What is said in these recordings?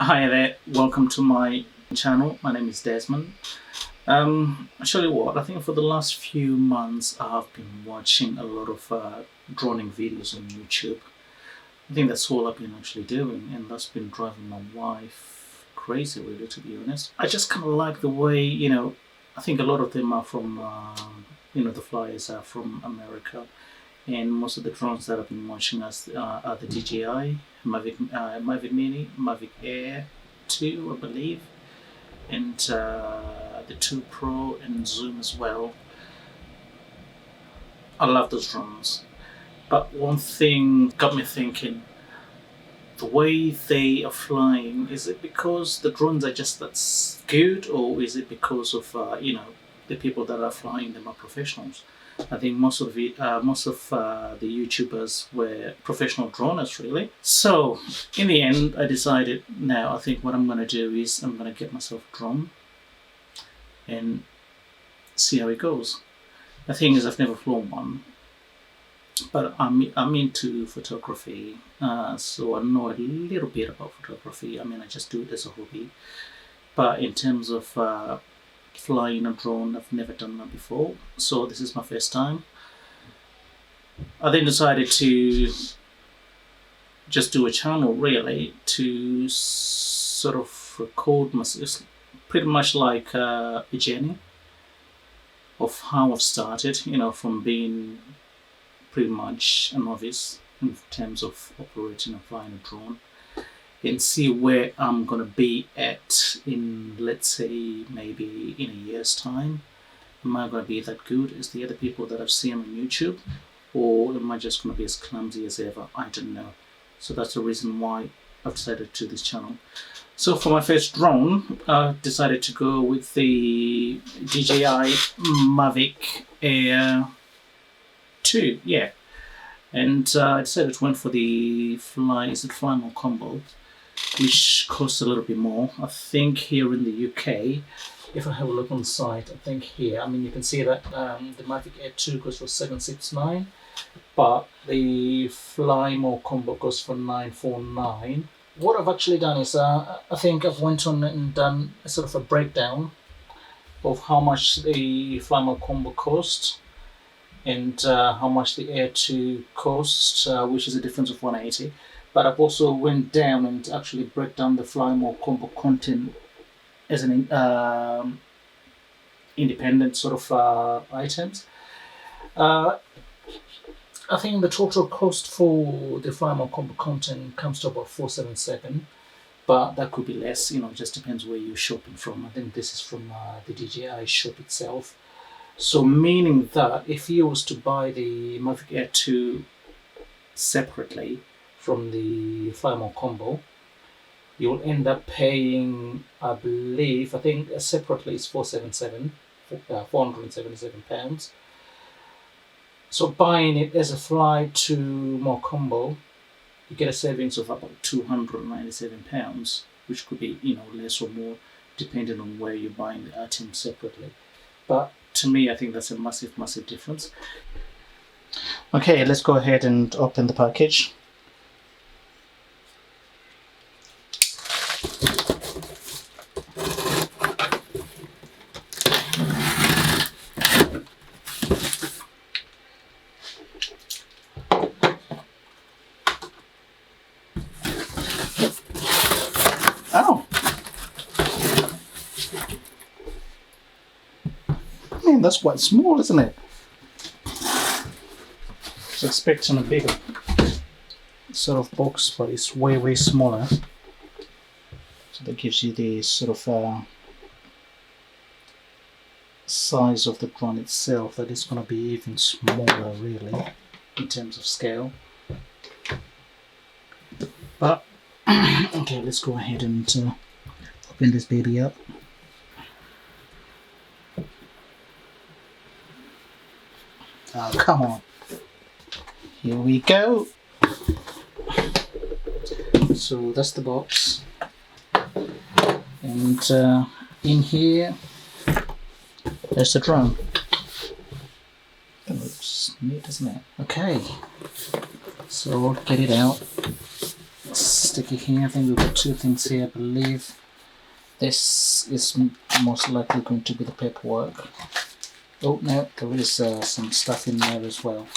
Hi there, welcome to my channel. My name is Desmond. I tell you what, I think for the last few months I've been watching a lot of droning videos on YouTube. I think that's all I've been actually doing, and that's been driving my wife crazy, really, to be honest. I just kind of like the way, I think a lot of them are from, the flyers are from America, and most of the drones that I've been watching are the DJI Mavic Mini, Mavic Air 2, I believe, and the 2 Pro and Zoom as well. I love those drones, but one thing got me thinking: the way they are flying, is it because the drones are just that good, or is it because of the people that are flying them are professionals? I think most of the YouTubers were professional droners, really. So in the end, I decided, now I think what I'm going to do is I'm going to get myself a drone and see how it goes. The thing is, I've never flown one, but I'm into photography, so I know a little bit about photography. I mean, I just do it as a hobby. But in terms of flying a drone, I've never done that before, so this is my first time. I then decided to just do a channel, really, to sort of record myself, pretty much like a journey of how I've started, from being pretty much a novice in terms of operating and flying a drone, and see where I'm gonna be at in, let's say, maybe in a year's time. Am I gonna be that good as the other people that I've seen on YouTube, or am I just gonna be as clumsy as ever? I don't know. So that's the reason why I've decided to do this channel. So for my first drone, I decided to go with the DJI Mavic Air 2, yeah. And I decided to went for the Fly More combo, which costs a little bit more. I think here in the UK, if I have a look on the site, I think here, you can see that the Mavic Air 2 goes for $769, but the Fly More combo goes for $949. What I've actually done is, I think I've went on and done a sort of a breakdown of how much the Fly More combo costs and how much the Air 2 costs, which is a difference of $180. But I've also went down and actually break down the Fly More combo content as an independent sort of items. I think the total cost for the Fly More combo content comes to about $477, but that could be less. It just depends where you're shopping from. I think this is from the DJI shop itself. So meaning that if you was to buy the Mavic Air 2 separately from the Fly More combo, you'll end up paying, I think separately it's £477. So buying it as a Fly 2 More combo, you get a savings of about £297, which could be less or more depending on where you're buying the items separately. But to me, I think that's a massive difference. Okay, let's go ahead and open the package. Oh! That's quite small, isn't it? I was expecting a bigger sort of box, but it's way smaller. So that gives you the sort of size of the drone itself, that is going to be even smaller, really, in terms of scale. But okay, let's go ahead and open this baby up. Oh, come on. Here we go. So that's the box. And in here, there's the drone. That looks neat, doesn't it? Okay. So get it out. stick it here. I think we've got two things here, I believe. This is most likely going to be the paperwork. Oh no, there is some stuff in there as well.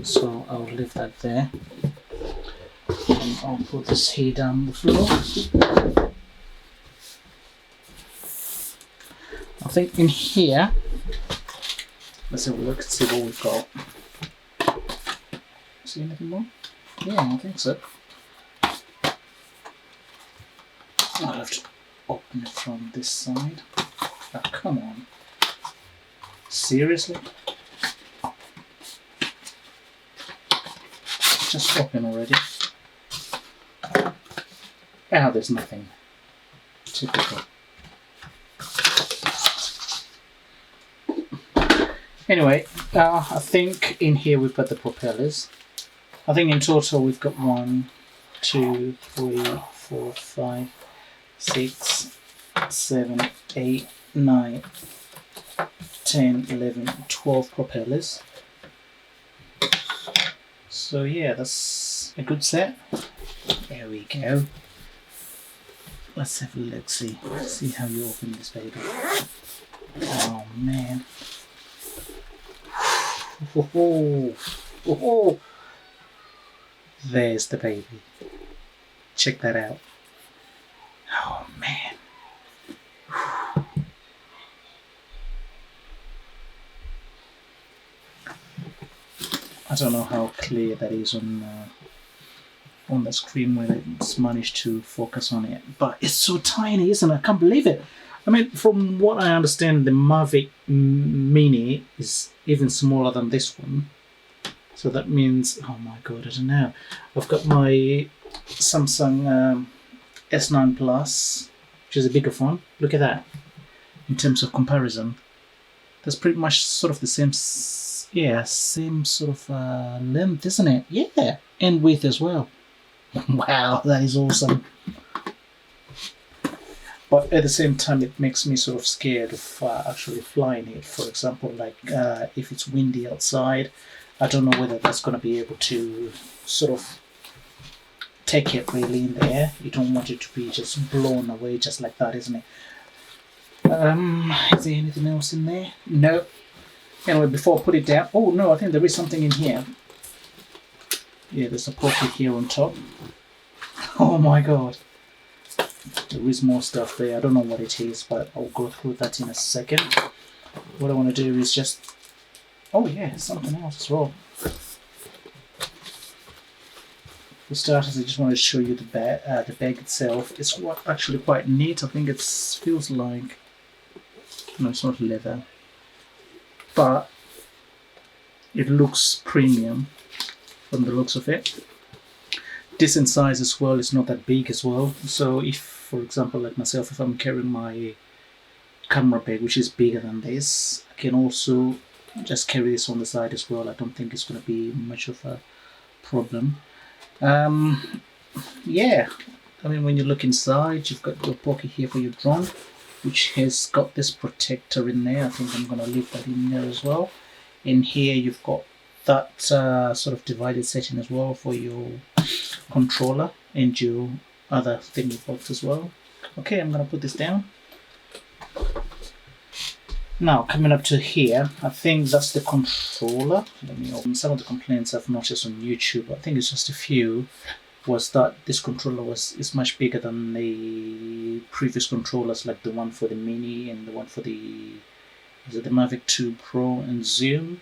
So I'll leave that there. And I'll put this here down the floor. I think in here, let's have a look and see what we've got. See anything more? Yeah, I think so. I'll have to open it from this side. Oh, come on. Seriously? Just open already. Ah, there's nothing. Typical. Anyway, I think in here we've got the propellers. I think in total we've got 1, 2, 3, 4, 5, 6, 7, 8, 9, 10, 11, 12 propellers. So yeah, that's a good set. There we go. Let's have a look, see how you open this baby. Oh man. Oh, oh. There's the baby. Check that out. Oh man. I don't know how clear that is on the screen when it's managed to focus on it, but it's so tiny, isn't it? I can't believe it. I mean, from what I understand, the Mavic Mini is even smaller than this one. So that means, oh my god, I don't know. I've got my Samsung S9 Plus, which is a bigger phone. Look at that. In terms of comparison, that's pretty much sort of the same, same sort of length, isn't it? Yeah, and width as well. Wow, that is awesome. But at the same time, it makes me sort of scared of actually flying it. For example, like if it's windy outside, I don't know whether that's going to be able to sort of take it really in the air. You don't want it to be just blown away just like that, isn't it? Is there anything else in there? No. Anyway, before I put it down, oh no, I think there is something in here. Yeah, there's a pocket here on top. Oh my god. There is more stuff there. I don't know what it is, but I'll go through that in a second. What I want to do is just... Oh yeah, something else as well. For starters, I just want to show you the bag itself. It's actually quite neat. I think it feels like... No, it's not leather. But it looks premium from the looks of it. Decent size as well. It's not that big as well. So if, for example, like myself, if I'm carrying my camera bag, which is bigger than this, I can also just carry this on the side as well. I don't think it's going to be much of a problem. Yeah, I mean, when you look inside, you've got your pocket here for your drone, which has got this protector in there. I think I'm going to leave that in there as well. In here, you've got that sort of divided setting as well for your controller and your other thingy box as well. Okay, I'm going to put this down. Now, coming up to here, I think that's the controller. Let me open. Some of the complaints I've noticed on YouTube, I think it's just a few, was that this controller is much bigger than the previous controllers, like the one for the Mini and the one for the Mavic 2 Pro and Zoom.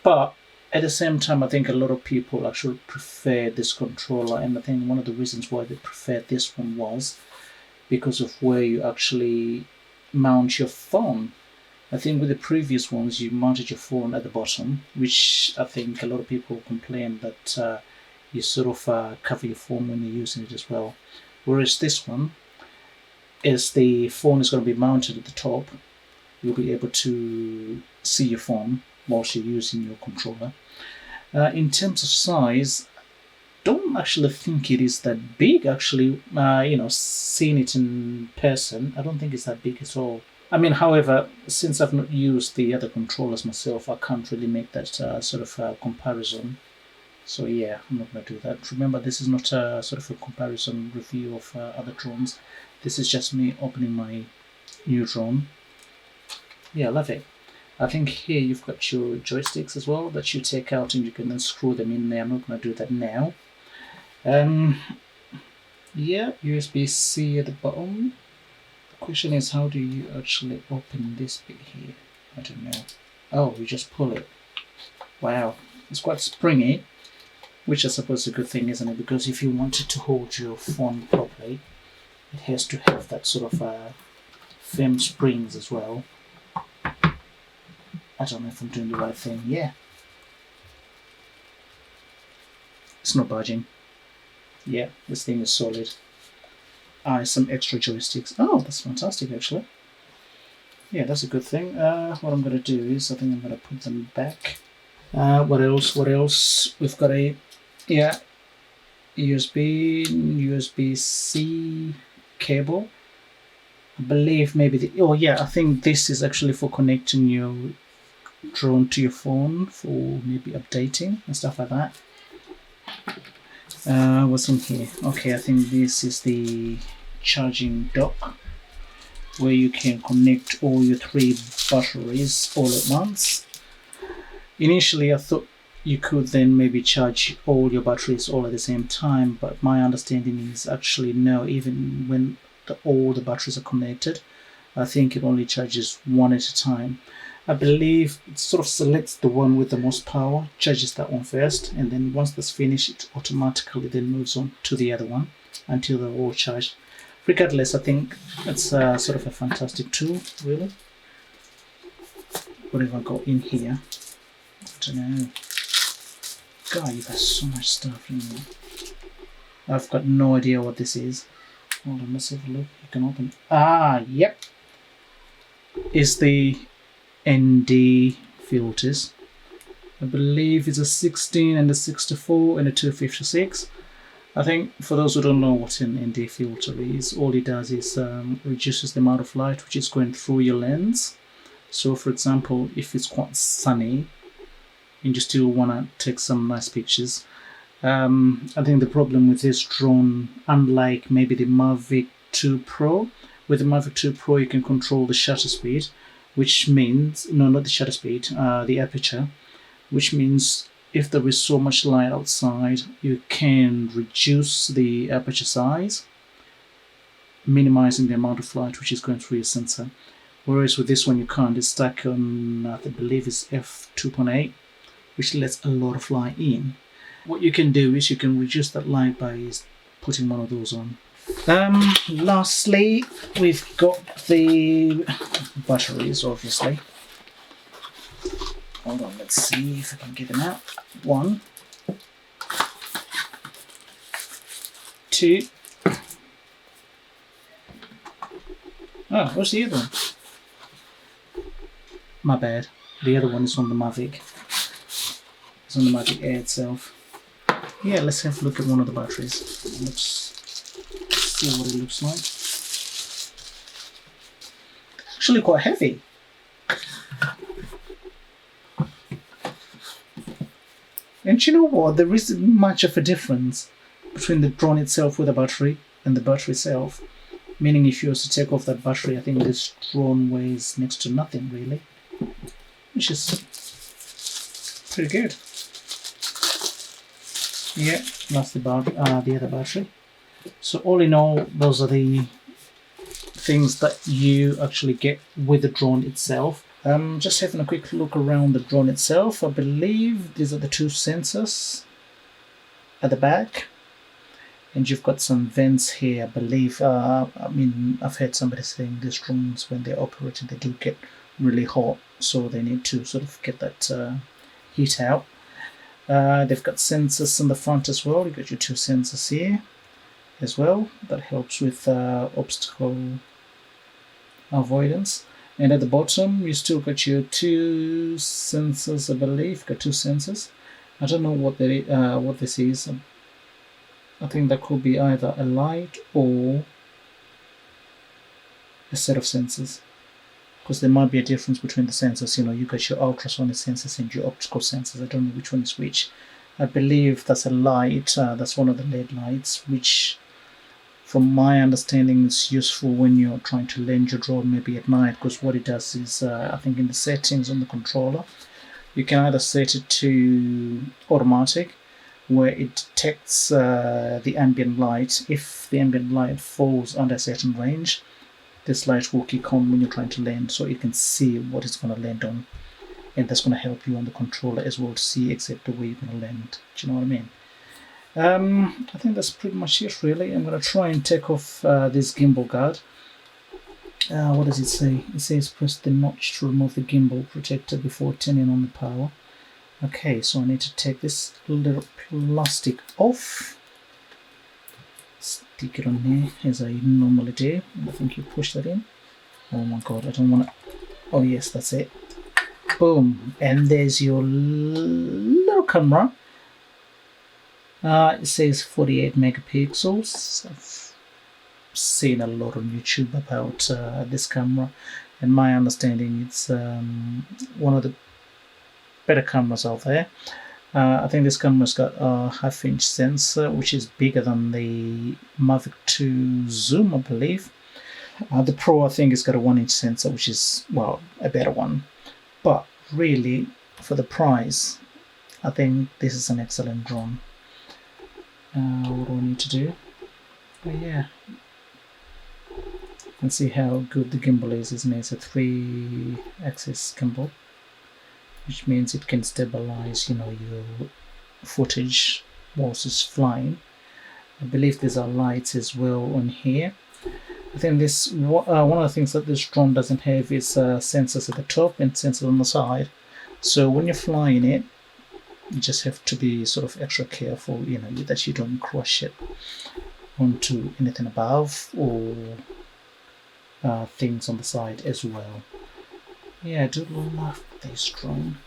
But at the same time, I think a lot of people actually prefer this controller, and I think one of the reasons why they preferred this one was because of where you actually mount your phone. I think with the previous ones, you mounted your phone at the bottom, which I think a lot of people complain that you sort of cover your phone when you're using it as well. Whereas this one, as the phone is going to be mounted at the top, you'll be able to see your phone whilst you're using your controller. In terms of size, don't actually think it is that big. Actually, seeing it in person, I don't think it's that big at all. I mean, however, since I've not used the other controllers myself, I can't really make that sort of comparison. So yeah, I'm not going to do that. Remember, this is not a sort of a comparison review of other drones. This is just me opening my new drone. Yeah, I love it. I think here you've got your joysticks as well that you take out and you can then screw them in there. I'm not going to do that now. Yeah, USB-C at the bottom. The question is, how do you actually open this bit here? I don't know. Oh, you just pull it. Wow, it's quite springy, which I suppose is a good thing, isn't it? Because if you wanted to hold your phone properly, it has to have that sort of firm springs as well. I don't know if I'm doing the right thing. Yeah. It's not budging. Yeah, this thing is solid. Some extra joysticks. Oh, that's fantastic, actually. Yeah, that's a good thing. What I'm going to do is, I think I'm going to put them back. What else? What else? We've got a, yeah, USB-C cable. I believe maybe I think this is actually for connecting your drone to your phone for maybe updating and stuff like that. What's in here? Okay, I think this is the charging dock where you can connect all your 3 batteries all at once. Initially I thought you could then maybe charge all your batteries all at the same time, but my understanding is actually no, even when all the batteries are connected, I think it only charges one at a time. I believe it sort of selects the one with the most power, charges that one first, and then once that's finished, it automatically then moves on to the other one until they're all charged. Regardless, I think it's sort of a fantastic tool, really. What have I got in here? I don't know. God, you've got so much stuff in there. I've got no idea what this is. Hold on, let's have a look. You can open it. Ah, yep. Is the ND filters. I believe it's a 16 and a 64 and a 256. I think for those who don't know what an ND filter is, all it does is reduces the amount of light which is going through your lens. So for example, if it's quite sunny and you still want to take some nice pictures, I think the problem with this drone, unlike maybe the Mavic 2 Pro, with the Mavic 2 Pro you can control the shutter speed, which means, no, not the shutter speed, the aperture, which means if there is so much light outside, you can reduce the aperture size, minimizing the amount of light which is going through your sensor. Whereas with this one you can't. It's stuck on, I believe it's f2.8, which lets a lot of light in. What you can do is you can reduce that light by putting one of those on. Lastly, we've got the batteries, obviously. Hold on, let's see if I can get them out. 1, 2. Oh, what's the other one? My bad. The other one is on the Mavic. It's on the Mavic Air itself. Yeah, let's have a look at one of the batteries. Let's see what it looks like. It's actually quite heavy. And you know what? There isn't much of a difference between the drone itself with a battery and the battery itself. Meaning if you were to take off that battery, I think this drone weighs next to nothing really. Which is pretty good. Yeah, that's the other battery. So all in all, those are the things that you actually get with the drone itself. Just having a quick look around the drone itself. I believe these are the 2 sensors at the back, and you've got some vents here. I believe. I mean, I've heard somebody saying these drones, when they're operating, they do get really hot, so they need to sort of get that heat out. They've got sensors on the front as well. You've got your 2 sensors here as well. That helps with obstacle avoidance. And at the bottom, you still got your 2 sensors, I believe. Got 2 sensors. I don't know what this is. I think that could be either a light or a set of sensors. Because there might be a difference between the sensors. You know, you got your ultrasonic sensors and your optical sensors. I don't know which one is which. I believe that's a light, that's one of the LED lights, which from my understanding is useful when you're trying to land your drone maybe at night, because what it does is, I think in the settings on the controller, you can either set it to automatic, where it detects the ambient light. If the ambient light falls under a certain range, this light will kick on when you're trying to land, so you can see what it's going to land on, and that's going to help you on the controller as well to see exactly where you're going to land. Do you know what I mean? I think that's pretty much it really. I'm going to try and take off this gimbal guard. What does it say? It says press the notch to remove the gimbal protector before turning on the power. Okay, so I need to take this little plastic off. Stick it on there as I normally do. I think you push that in. Oh my god, I don't want to... Oh yes, that's it. Boom. And there's your little camera. It says 48 megapixels. I've seen a lot on YouTube about this camera, and my understanding it's one of the better cameras out there. I think this camera's got a half-inch sensor, which is bigger than the Mavic 2 Zoom, I believe. The Pro, I think, has got a 1-inch sensor, which is, well, a better one. But really, for the price, I think this is an excellent drone. What do I need to do? Oh yeah, you can see how good the gimbal is, isn't it? It's a 3-axis gimbal, which means it can stabilize, your footage whilst it's flying. I believe there's lights as well on here. I think this one of the things that this drone doesn't have is sensors at the top and sensors on the side. So when you're flying it, you just have to be sort of extra careful, that you don't crush it onto anything above or things on the side as well. Yeah, I do love this drone.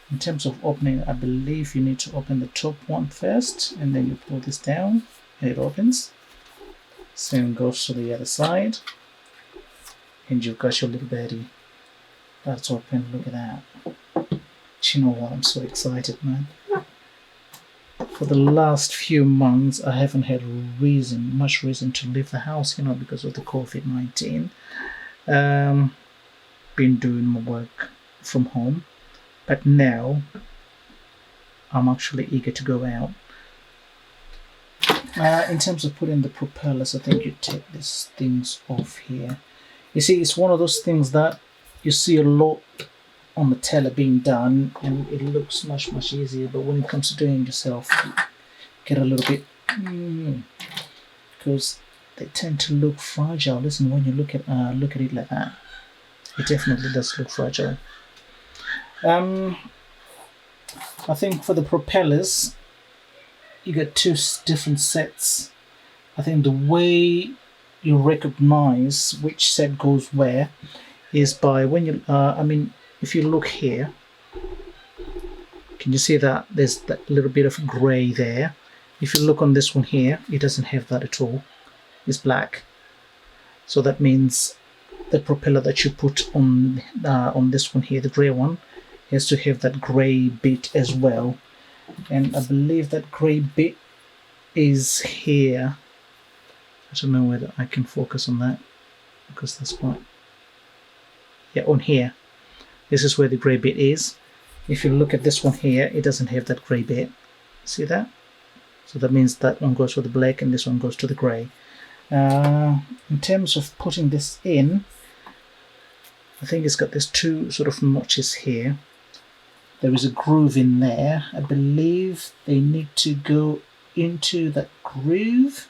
In terms of opening, I believe you need to open the top one first, and then you pull this down and it opens. Same goes to the other side, and you've got your little birdie that's open. Look at that. Do you know what? I'm so excited, man. For the last few months, I haven't had much reason to leave the house, because of the COVID-19. Been doing my work from home, but now I'm actually eager to go out. In terms of putting the propellers, I think you take these things off here. You see, it's one of those things that you see a lot on the telly being done, and it looks much easier, but when it comes to doing it yourself, you get a little bit because they tend to look fragile. Listen, when you look at it like that, it definitely does look fragile. I think for the propellers, you get 2 different sets. I think the way you recognize which set goes where is by when you if you look here, can you see that there's that little bit of gray there? If you look on this one here, it doesn't have that at all. It's black. So that means the propeller that you put on this one here, the gray one, has to have that gray bit as well. And I believe that gray bit is here. I don't know whether I can focus on that, because that's quite... Yeah, on here. This is where the grey bit is. If you look at this one here, it doesn't have that grey bit. See that? So that means that one goes to the black and this one goes to the grey. In terms of putting this in, I think it's got these 2 sort of notches here. There is a groove in there. I believe they need to go into that groove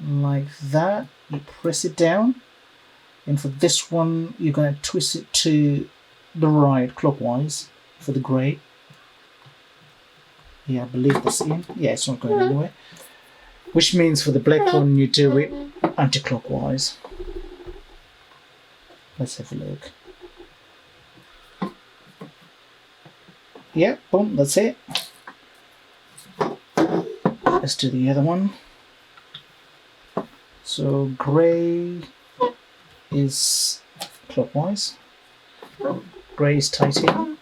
like that. You press it down. And for this one, you're going to twist it to the right, clockwise, for the grey. Yeah, I believe that's in. Yeah, it's not going anywhere. Which means for the black one, you do it anti-clockwise. Let's have a look. Yeah, boom, that's it. Let's do the other one. So grey is clockwise, grey is tight in,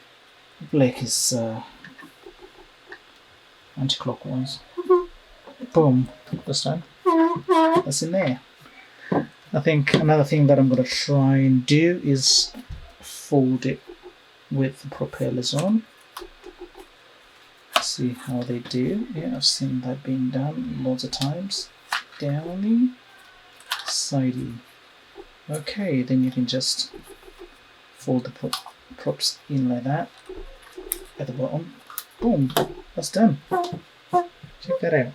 black is anti-clockwise. Boom, that's done. That's in there. I think another thing that I'm going to try and do is fold it with the propellers on. See how they do. Yeah, I've seen that being done lots of times. Downy, sidey. Okay, then you can just fold the props in like that at the bottom. Boom, that's done. Check that out.